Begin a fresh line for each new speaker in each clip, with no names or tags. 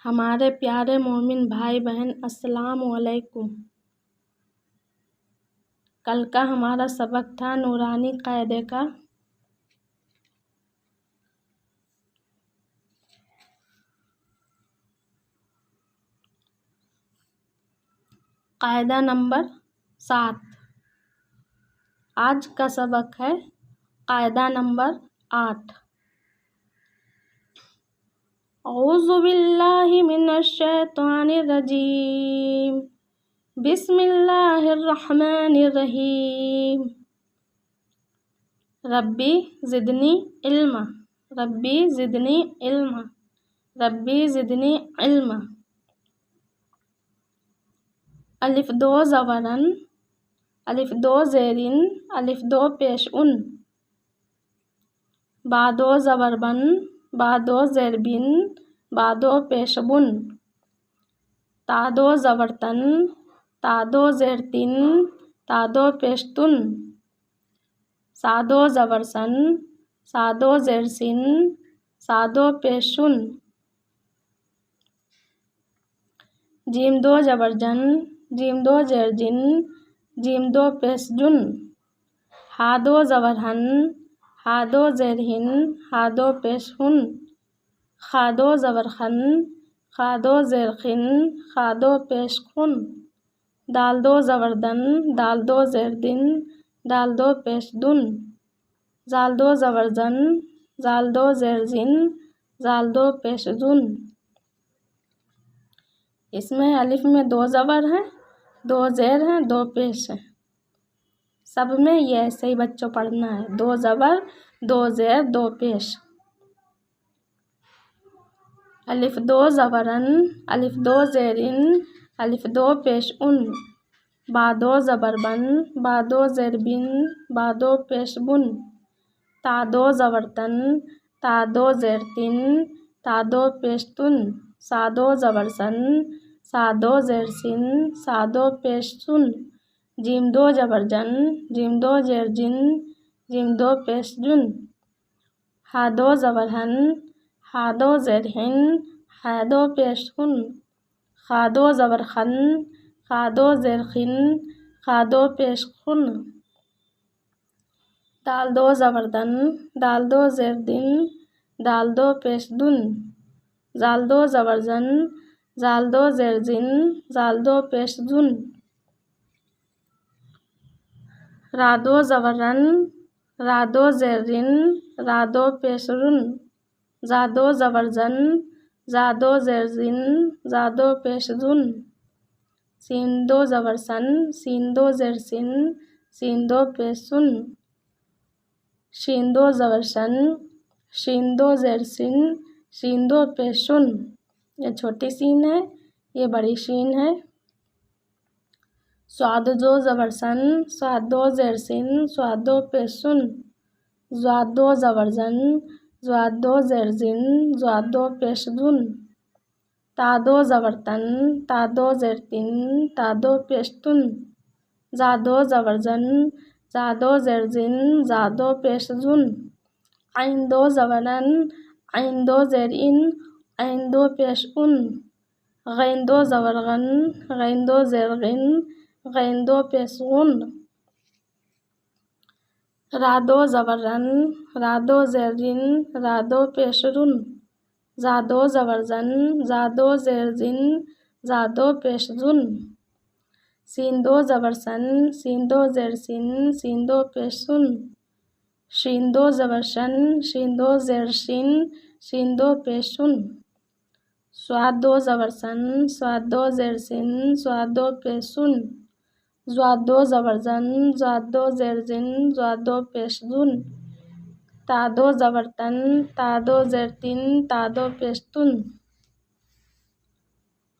हमारे प्यारे मोमिन भाई बहन अस्सलाम वालेकुम। कल का हमारा सबक था नूरानी कायदे का। कायदा नंबर 7। आज का सबक है कायदा नंबर 8। औज़ु बिल्लाहि मिनश शैतानिर रजीम। बिस्मिल्लाहिर रहमानिर रहीम। रब्बी ज़िदनी इल्मा, रब्बी ज़िदनी इल्मा, रब्बी ज़िदनी इल्मा। अलिफ दो ज़बरन, अलिफ दो ज़ेरिन, अलिफ दो पेश उन। बा दो ज़बरबन, बा दो ज़ेरबिन, बा दो पेशबुन। ता दो ज़बरतन, ता दो ज़ेरतिन, ता दो पेशतुन। सा दो ज़बरसन, सा दो ज़ेरसिन, सा दो पेशुन। जीम दो ज़बरजन, जीम दो ज़ेरजिन, जीम दो पेशजुन। हा दो ज़बरहन, हा दो ज़ेरहिन, हा दो पेशहुन। खा दो ज़बरखन, खा दो ज़ेरखिन, खा दो पेशखुन। दाल दो ज़बरदन, दाल दो ज़ेरदिन, दाल दो पेशदुन। जाल दो ज़बरजन, जाल दो ज़ेरजिन, जाल दो पेशजुन। इसमें अलिफ में दो ज़बर हैं, दो ज़ेर हैं, दो पेश हैं। सब में ये ऐसे ही बच्चों पढ़ना है, दो ज़बर, दो ज़ेर, दो पेश। अलिफ दो ज़बरन, अलिफ दो ज़ेरिन, अलिफ दो पेश उन। बा दो ज़बरबन, बा दो ज़ेरबिन, बा दो पेशबुन। ता दो ज़बरतन, ता दो ज़ेरतिन, ता दो पेशतुन। सा दो ज़बरसन, सा दो ज़ेरसिन, सा दो पेशसुन। जीम दो ज़बरजन, जीम दो ज़ेरजिन, जीम दो पेशजुन। हा दो ज़बरहन, हा दो ज़ेरहिन, हा दो पेशहुन। खा दो ज़बरखन, खा दो ज़ेरखिन, खा दो पेशखुन। दाल दो ज़बरदन, दाल दो ज़ेरदिन, दाल दो पेशदुन। जाल दो ज़बरजन, जाल दो ज़ेरजिन, जाल दो पेशजुन। रा दो ज़बरन, रा दो ज़ेरिन, रा दो पेशरुन। जा दो ज़बरजन, जा दो ज़ेरजिन, जा दो पेशजुन। सीन दो ज़बरसन, सीन दो ज़ेरसिन, सीन दो पेशुन। शीन दो ज़बरसन, शीन दो ज़ेरसिन, शीन दो पेशुन। ये छोटी सीन है, ये बड़ी शीन है। स्वाद दो ज़बरसन, स्वाद दो ज़ेरसिन, स्वाद दो पेशुन। ज़्वाद दो ज़बरजन, ज़्वाद दो ज़ेरजिन, ज़्वाद दो पेशजुन। ता दो ज़बरतन, ता दो ज़ेरतिन, ता दो पेशतुन। जा दो ज़बरजन, जा दो ज़ेरजिन, जा दो पेशजुन। आइन दो ज़बरन, आइन दो ज़ेरइन, आइन दो पेशउन। गैन दो ज़बरगन, गैन दो ज़ेरगिन, गैन दो पेशगुन। रा दो ज़बरन, रा दो ज़ेरजिन, रा दो पेशरुन। जा दो ज़बरजन, जा दो ज़ेरजिन, जा दो पेशजुन। सीन दो ज़बरसन, सीन दो ज़ेरसिन, सीन दो पेशुन। शीन दो ज़बरशन, शीन दो ज़ेरशिन, शीन दो पेशुन। स्वाद दो ज़बरसन, स्वाद दो ज़ेरसिन, स्वाद दो पेशुन। ज़्वाद दो ज़बरजन, ज़्वाद दो ज़ेरजिन, ज़्वाद दो पेशजुन। ता दो ज़बरतन, ता दो ज़ेरतिन, ता दो पेशतुन।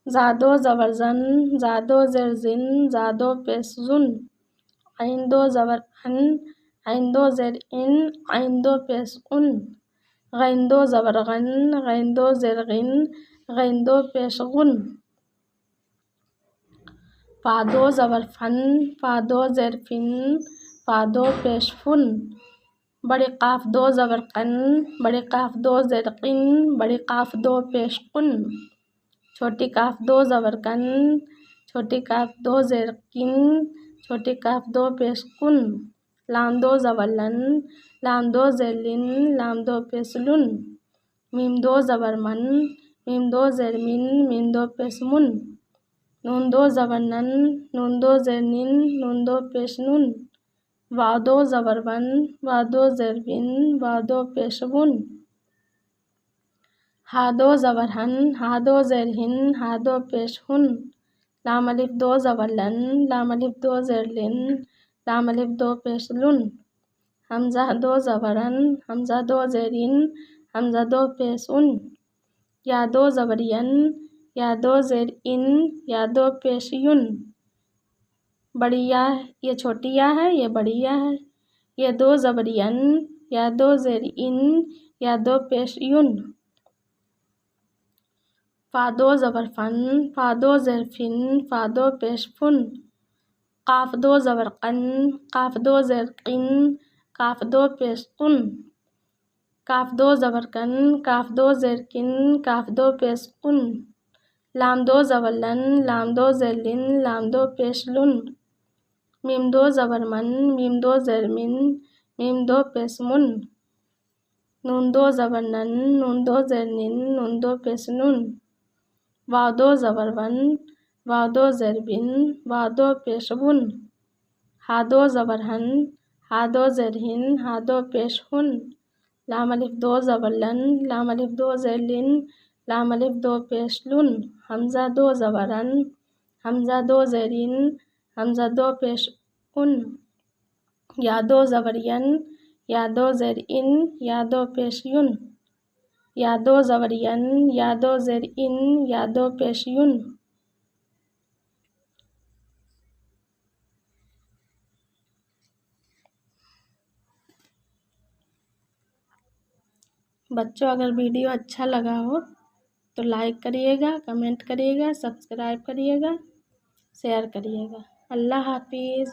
जा दो ज़बरजन, जा दो ज़ेरजिन, जा दो पेशजुन। आइन दो ज़बरअन, आइन दो ज़ेरइन, आइन दो पेशउन। गैन दो ज़बरगन, गैन दो ज़ेरगिन, गैन दो पेशगुन। फा दो ज़बरफन, फा दो ज़ेरफिन, फा दो पेशफुन। बड़े काफ दो ज़बरकन, बड़े काफ दो ज़ेरकिन, बड़े काफ दो पेशकुन। छोटी काफ दो ज़बर कन, छोटी काफ दो ज़ेर किन, छोटी काफ दो पेश कुन, लाम दो ज़बर लन, लाम दो ज़ेर लिन, लाम दो पेश लुन, मीम दो ज़बर मन, मीम दो ज़ेर मिन, मीम दो पेश मुन, नून दो ज़बर नन, नून दो ज़ेर निन, नून दो पेश नुन, वाव दो ज़बर वन, वाव दो ज़ेर बिन, वाव दो पेश बुन, हा दो ज़बर हन, हा दो ज़ेर हिन, हा दो पेश हुन, लाम अलिफ दो ज़बर लन, लाम अलिफ दो ज़ेर लिन, लाम अलिफ दो पेश लुन, हमज़ा दो ज़बरन, हमज़ा दो ज़ेरिन, हमज़ा दो पेश उन, या दो ज़बरियन, या दो ज़ेर इन, या दो पेश युन, बड़ी या ये छोटी या है, ये बड़ी या है, ये दो ज़बरियन, या दो ज़ेर इन, या दो पेश युन, फ़ा दो ज़बर फ़न, फ़ा दो ज़ेर फ़िन, फ़ा दो पेश फ़ुन, काफ दो ज़बर क़न, काफ दो ज़ेर क़िन, काफ दो पेश क़ुन, काफ दो ज़बर कन, काफ दो ज़ेर किन, काफ दो पेश कुन, लाम दो ज़बर लन, लाम दो ज़ेर लिन, लाम दो पेश लुन, मीम दो ज़बर मन, मीम दो ज़ेर मिन, मीम दो पेश मुन, नून दो ज़बर नन, नून दो ज़ेर निन, नून दो पेश नुन, वाव दो ज़बर वन, वाव दो ज़ेर बिन, वाव दो पेश बुन, हा दो ज़बर हन, हा दो ज़ेर हिन, हा दो पेश हुन, लाम अलिफ दो ज़बर लन, लाम अलिफ दो ज़ेर लिन, लाम अलिफ दो पेश लुन, हमज़ा दो ज़बरन, हमज़ा दो ज़ेरिन, हमज़ा दो पेश उन, या दो ज़बरियन, या दो ज़ेर इन, या दो पेश युन, या दो ज़बरियन, या दो ज़ेर इन, या दो पेश युन। बच्चों अगर वीडियो अच्छा लगा हो तो लाइक करिएगा, कमेंट करिएगा, सब्सक्राइब करिएगा, शेयर करिएगा। अल्लाह हाफिज़।